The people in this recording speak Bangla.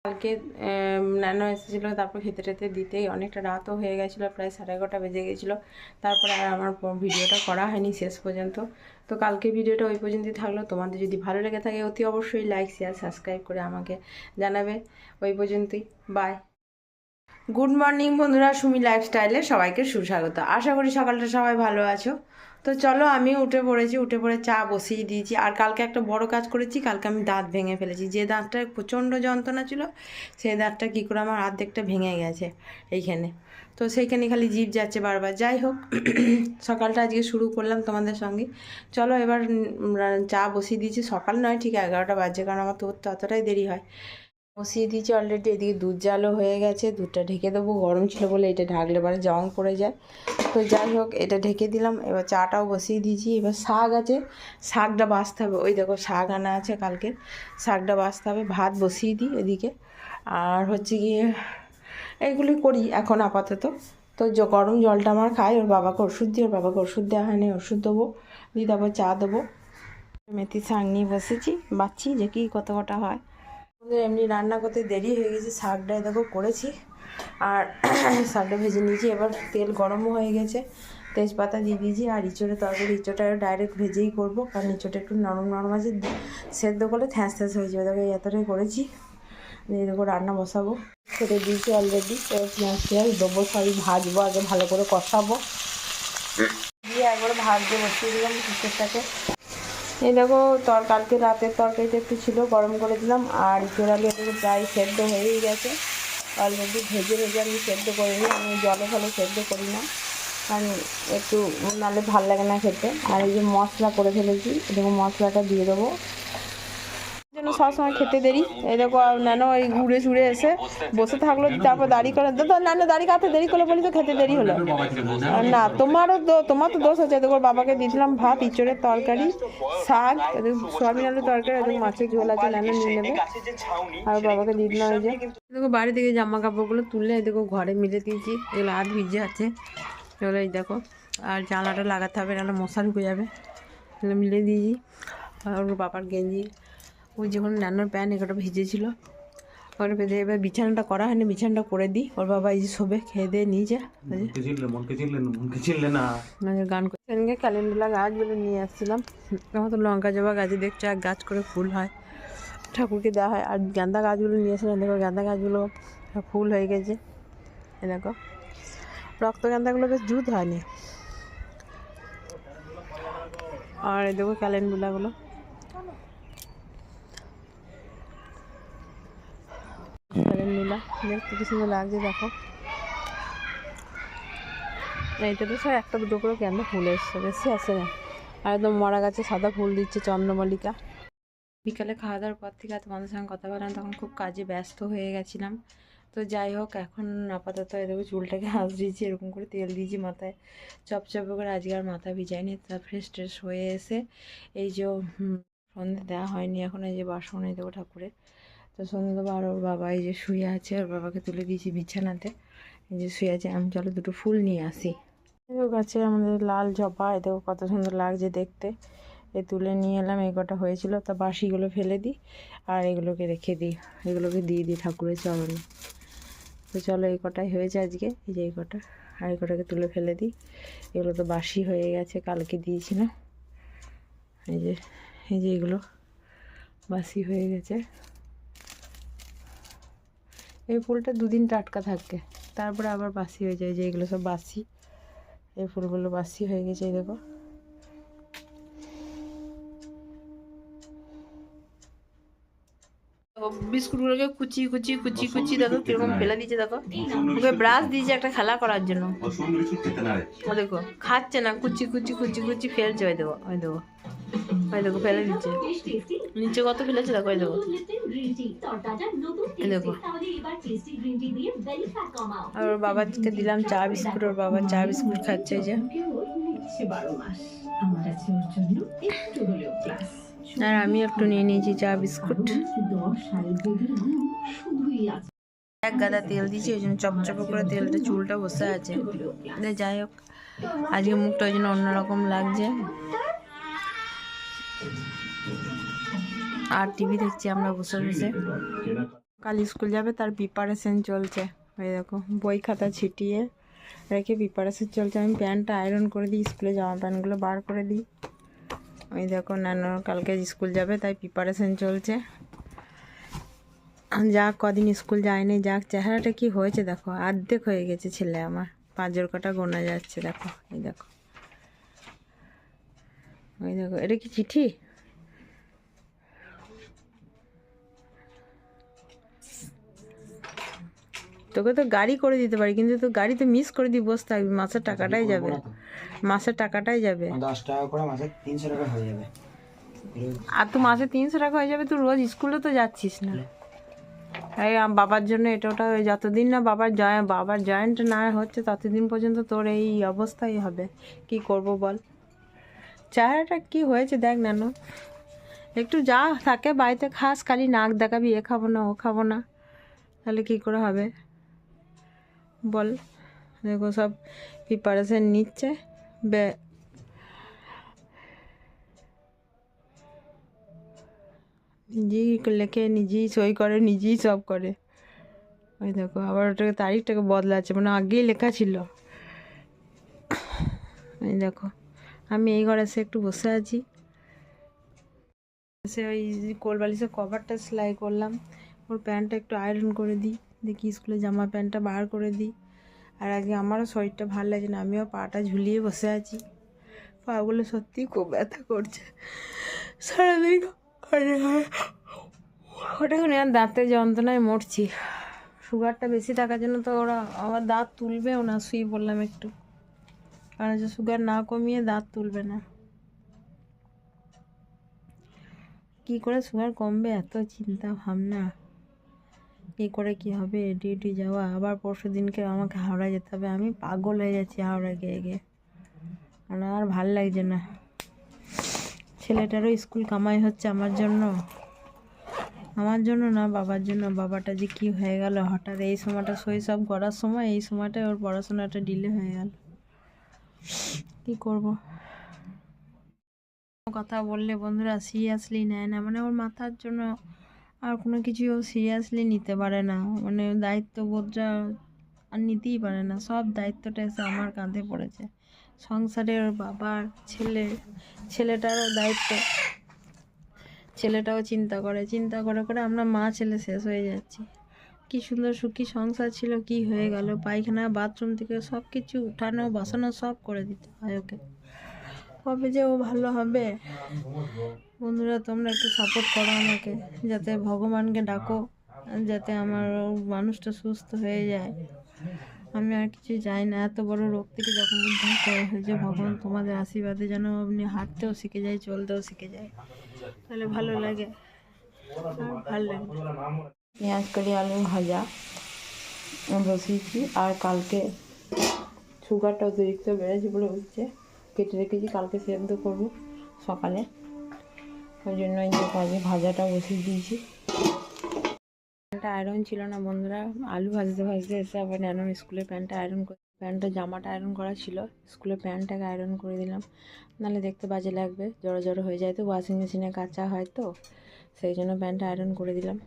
কালকে নানু এসেছিলো, তারপর খেতে টেতে দিতেই অনেকটা রাতও হয়ে গেছিলো, প্রায় 11:30 বেজে গেছিলো। তারপরে আর আমার ভিডিওটা করা হয়নি শেষ পর্যন্ত। তো কালকে ভিডিওটা ওই পর্যন্তই থাকলো। তোমাদের যদি ভালো লেগে থাকে অতি অবশ্যই লাইক শেয়ার সাবস্ক্রাইব করে আমাকে জানাবে। ওই পর্যন্তই, বাই। গুড মর্নিং বন্ধুরা, সুমি লাইফস্টাইলে সবাইকে সুস্বাগত। আশা করি সকালটা সবাই ভালো আছো। তো চলো, আমি উঠে পড়েছি, উঠে পড়ে চা বসিয়ে দিয়েছি। আর কালকে একটা বড় কাজ করেছি, কালকে আমি দাঁত ভেঙে ফেলেছি। যে দাঁতটায় প্রচণ্ড যন্ত্রণা ছিল, সেই দাঁতটা কী করে আমার অর্ধেকটা ভেঙে গেছে এইখানে। তো সেইখানে খালি জিভ যাচ্ছে বারবার। যাই হোক, সকালটা আজকে শুরু করলাম তোমাদের সঙ্গে। চলো এবার চা বসিয়ে দিয়েছি। সকাল নয়, ঠিক 11টা বাজে, কারণ আমার তো ততটাই দেরি হয়। বসিয়ে দিয়েছি অলরেডি। এদিকে দুধ জালও হয়ে গেছে, দুধটা ঢেকে দেবো। গরম ছিল বলে এটা ঢাকলে পরে জং পড়ে যায়। তো যাই হোক, এটা ঢেকে দিলাম। এবার চাটাও বসিয়ে দিয়েছি। এবার শাক আছে, শাকটা বাছতে হবে। ওই দেখো শাক আনা আছে কালকে, শাকটা বাছতে হবে। ভাত বসিয়ে দিই এদিকে। আর হচ্ছে গিয়ে এইগুলি করি এখন আপাতত। তো গরম জলটা আমার খাই, ওর বাবাকে ওষুধ দিই। ওর বাবাকে ওষুধ দেওয়া হয়নি, ওষুধ দেবো, দিয়ে তারপর চা দেবো। মেথি শাক নিয়ে বসেছি, বাচ্ছি যে কি কত কটা হয়। এমনি রান্না করতে দেরি হয়ে গেছে। শাকটা দেখো করেছি, আর শাকটা ভেজে নিয়েছি। এবার তেল গরমও হয়ে গেছে, তেজপাতা দিয়ে দিয়েছি। আর ইঁচড়ের তরকারি, ইঁচড়টা ডাইরেক্ট ভেজেই করবো, কারণ ইঁচড়টা একটু নরম নরম আছে, সেদ্ধ করলে থ্যাঁস থ্যাঁস হয়ে যাবে। দেখো এতটাই করেছি, দিয়ে দেখো রান্না বসাবো। কেটে দিয়েছি অলরেডি। পেঁয়াজ পেঁয়াজ দেবো, সবই ভাজবো, আগে ভালো করে কষাবো, দিয়ে একবারে ভাজতে বসিয়ে দিলাম ইঁচড়টাকে। এই দেখো কালকে রাতের তরকারিটা একটু ছিল, গরম করে দিলাম। আর জোরালি এদিকে প্রায় সেদ্ধ হয়েই গেছে অলরেডি। ভেজে ভেজে আমি সেদ্ধ করে নিই, আমি জলে ফলে সেদ্ধ করি না, কারণ একটু নাহলে ভাল লাগে না খেতে। আর এই যে মশলা করে ফেলেছি, এরকম মশলাটা দিয়ে দেবো, জন্য সবসময় খেতে দেরি। এই দেখো নানো এই ঘুরে ছুড়ে এসে বসে থাকলো, তারপর দাঁড়িয়ে করে নানো দাঁড়িয়ে কাতে দেরি করলো বলি তো খেতে দেরি হলো না। তোমার তো দোষ হচ্ছে। দেখো বাবাকে দিয়েছিলাম ভাত, ইঁচড়ের তরকারি, শাক, সোয়াবিন আলুর তরকারি, এবং মাছের ঝোল আছে, নানো নিয়ে নেবে। আর বাবাকে দিয়ে দিলাম। এই যে দেখো বাড়ি থেকে জামা কাপড়গুলো তুললে দেখো ঘরে মিলে দিয়েছি, এগুলো আর ভিজে আছে। এগুলো এই দেখো, আর জানলাটা লাগাতে হবে, নাহলে মশা ঢুকে যাবে। এগুলো মিলে দিয়েছি। আর ওর বাবার গেঞ্জি, ওই যখন নানার প্যান্ট, এগুলো ভিজেছিল, ওটা বেঁধে। এবার বিছানাটা করা হয়নি, বিছানাটা করে দিই। ওর বাবা এই যে শোবে, খেয়ে দিয়ে নিয়ে গান করে। সেদিনকে ক্যালেন্ডুলা গাছগুলো নিয়ে আসছিলাম। আমার তো লঙ্কা জবা গাছে দেখছো এক গাছ করে ফুল হয়, ঠাকুরকে দেওয়া হয়। আর গাঁদা গাছগুলো নিয়ে আসলাম, দেখো গাঁদা গাছগুলো ফুল হয়ে গেছে। এ দেখো রক্তগাঁদাগুলো বেশ জুত হয়নি। আর এই দেখো ক্যালেন্ডুলাগুলো, ক্যালেন্ডুলা দেখতে কি সুন্দর লাগছে। দেখো এইটাতে সব একটা দুটো করে কেন ফুল এসছে, বেশি আসে না। আর একদম মরা গাছে সাদা ফুল দিচ্ছে চন্দ্রমল্লিকা। বিকালে খাওয়া দাওয়ার পর থেকে আর তোমাদের সঙ্গে কথা বললাম, তখন খুব কাজে ব্যস্ত হয়ে গেছিলাম। তো যাই হোক, এখন আপাতত এরকম চুলটাকে দিয়েছি, এরকম করে তেল দিয়েছি মাথায় চপচপে করে। আজকে আর মাথা ভিজাইনি। তা ফ্রেশ ট্রেশ হয়ে এসে এই যে সন্ধে দেওয়া হয়নি এখন, এই যে বাসন এই দেবো ঠাকুরের। তো সন্ধে দেবো। আর ওর বাবা এই যে শুয়ে আছে, ওর বাবাকে তুলে দিয়েছি বিছানাতে, এই যে শুয়ে আছে। আমি চলো দুটো ফুল নিয়ে আসি। গাছে আমাদের লাল জবা, এ দেখো কত সুন্দর লাগছে দেখতে। এ তুলে নিয়ে এলাম, এই কটা হয়েছিল। তা বাসিগুলো ফেলে দিই, আর এগুলোকে রেখে দিই, এগুলোকে দিয়ে দিই ঠাকুরের চরণে। তো চলো এই কটাই হয়েছে আজকে, এই যে এই কটা। আর এই কটাকে তুলে ফেলে দিই, এগুলো তো বাসি হয়ে গেছে, কালকে দিয়েছি না। এই যে এগুলো বাসি হয়ে গেছে। এই ফুলটা দুদিন টাটকা থাকে, তারপরে আবার বাসি হয়ে যায়। যে এগুলো সব বাসি, এই ফুলগুলো বাসি হয়ে গেছে। এই দেখো বিস্কুটগুলোকে কুচি কুচি কুচি কুচি দেখো কিরকম ফেলে দিয়েছে। দেখো ওকে ব্রাশ দিয়েছে একটা খেলা করার জন্য। ও দেখো খাচ্ছে না, কুচি কুচি কুচি কুচি ফেলছে। ওই দেখো ওই দেখো ওই দেখো ফেলে দিচ্ছে, নিচে কত ফেলেছে দেখো। ওই দেখো এই দেখো। আর ওর বাবাকে দিলাম চা বিস্কুট, ওর বাবা চা বিস্কুট খাচ্ছে। এই যে আর আমি একটু নিয়ে নিয়েছি চা বিস্কুট। এক গাদা তেল দিয়েছি, ওই জন্য চপচপে করে তেলটা চুলটা বসে আছে। যাই হোক, আজকে মুখটা ওই জন্য অন্যরকম লাগছে। আর টিভি দেখছি আমরা বসে বসে। কাল স্কুল যাবে তার প্রিপারেশন চলছে। ওই দেখো বই খাতা ছিটিয়ে রেখে প্রিপারেশন চলছে। আমি প্যান্টটা আয়রন করে দিই, স্কুলে জামা প্যান্টগুলো বার করে দিই। ওই দেখো নানার কালকে স্কুল যাবে তাই প্রিপারেশন চলছে। যাক কদিন স্কুল যায়নি, যাক চেহারাটা কি হয়েছে দেখো, অর্ধেক হয়ে গেছে ছেলে আমার, 5 জোড় কাটা গোনা যাচ্ছে দেখো। এই দেখো, ওই দেখো, এটা কি চিঠি? তোকে তো গাড়ি করে দিতে পারি, কিন্তু তো গাড়ি তো মিস করে দিয়ে বসে থাকবি, মাসের টাকাটাই যাবে, মাসের টাকাটাই যাবে। 10 টাকা করে মাসে 300 টাকা হয়ে যাবে। আর তো মাসে 300 টাকা হয়ে যাবে, তুই রোজ স্কুলে তো যাচ্ছিস না। এই বাবার জন্য এটা ওটা, যতদিন না বাবার জয়েন্ট না হচ্ছে ততদিন পর্যন্ত তোর এই অবস্থাই হবে। কি করব বল? চেহারাটা কি হয়েছে দেখ নানু, একটু যা থাকে বাড়িতে খাস, খালি নাক দেখাবি এ খাবো না ও খাবো না, তাহলে কি করে হবে বল? দেখো সব প্রিপারেশন নিচ্ছে, নিজেই লেখে, নিজেই সই করে, নিজেই সব করে। ওই দেখো আবার ওটাকে তারিখটাকে বদলাচ্ছে, মানে আগেই লেখা ছিল। এই দেখো আমি এই ঘরে এসে একটু বসে আছি, এসে ওই কোল বালিশের কভারটা সেলাই করলাম। ওর প্যান্টটা একটু আয়রন করে দিই, দেখি স্কুলে জামা প্যান্টটা বার করে দিই। আর আগে আমারও শরীরটা ভালো লাগছে না, আমিও পাটা ঝুলিয়ে বসে আছি। পাগুলো সত্যিই খুব ব্যথা করছে সারাদিন। ওটা এখন আর দাঁতের যন্ত্রণায় মরছি। সুগারটা বেশি থাকার জন্য তো ওরা আমার দাঁত তুলবেও না, শুয়ে পড়লাম একটু, কারণ যে সুগার না কমিয়ে দাঁত তুলবে না। কি করে সুগার কমবে, এত চিন্তা ভাবনা, কী করে কি হবে, ডিউটি যাওয়া, আবার পরশু দিনকে আমাকে হাওড়া যেতে হবে। আমি পাগল হয়ে যাচ্ছি হাওড়া গিয়ে গিয়ে, আর ভাল লাগছে না। ছেলেটারও স্কুল কামাই হচ্ছে আমার জন্য না, বাবার জন্য। বাবাটা যে কি হয়ে গেল হঠাৎ, এই সময়টা শৈশব করার সময়, এই সময়টায় ওর পড়াশোনাটা ডিলে হয়ে গেল। কি করব? কথা বললে বন্ধুরা সিরিয়াসলি নেয় না, মানে ওর মাথার জন্য আর কোনো কিছু ও সিরিয়াসলি নিতে পারে না, মানে দায়িত্ববোধটা আর নিতেই পারে না। সব দায়িত্বটা এসে আমার কাঁধে পড়েছে, সংসারের, বাবার, ছেলেটারও দায়িত্ব। ছেলেটাও চিন্তা করে করে আমরা মা ছেলে শেষ হয়ে যাচ্ছি। কি সুন্দর সুখী সংসার ছিল, কি হয়ে গেল? পায়খানা বাথরুম থেকে সব কিছু উঠানো বসানো সব করে দিতে হয় ওকে। কবে যে ও ভালো হবে? বন্ধুরা তোমরা একটু সাপোর্ট করো আমাকে, যাতে ভগবানকে ডাকো, যাতে আমার মানুষটা সুস্থ হয়ে যায়। আমি আর কিছু চাই না, এত বড় রোগ থেকে যখন উদ্ধার করে হয়েছে, ভগবান তোমাদের আশীর্বাদে যেন আপনি হাঁটতেও শিখে যায়, চলতেও শিখে যায়, তাহলে ভালো লাগে। ভালো লাগে। পেঁয়াজ করি আলু ভাজা বসিয়েছি, আর কালকে সুগারটা অতিরিক্ত বেড়েছে বলে উঠছে, কেটে রেখেছি, কালকে সেদ্ধ করবো সকালে, ওই জন্য এই যে ভাজাটা বসিয়ে দিয়েছি। প্যান্টটা আয়রন ছিল না বন্ধুরা, আলু ভাজতে ভাজতে এসে আবার ন্যানোর স্কুলের প্যান্টটা আয়রন করে, প্যান্টটা জামাটা আয়রন করা ছিল, স্কুলের প্যান্টটাকে আয়রন করে দিলাম, নাহলে দেখতে বাজে লাগবে, জড়ো জড়ো হয়ে যায় তো, ওয়াশিং মেশিনে কাচা হয় তো, সেই জন্য প্যান্টটা আয়রন করে দিলাম।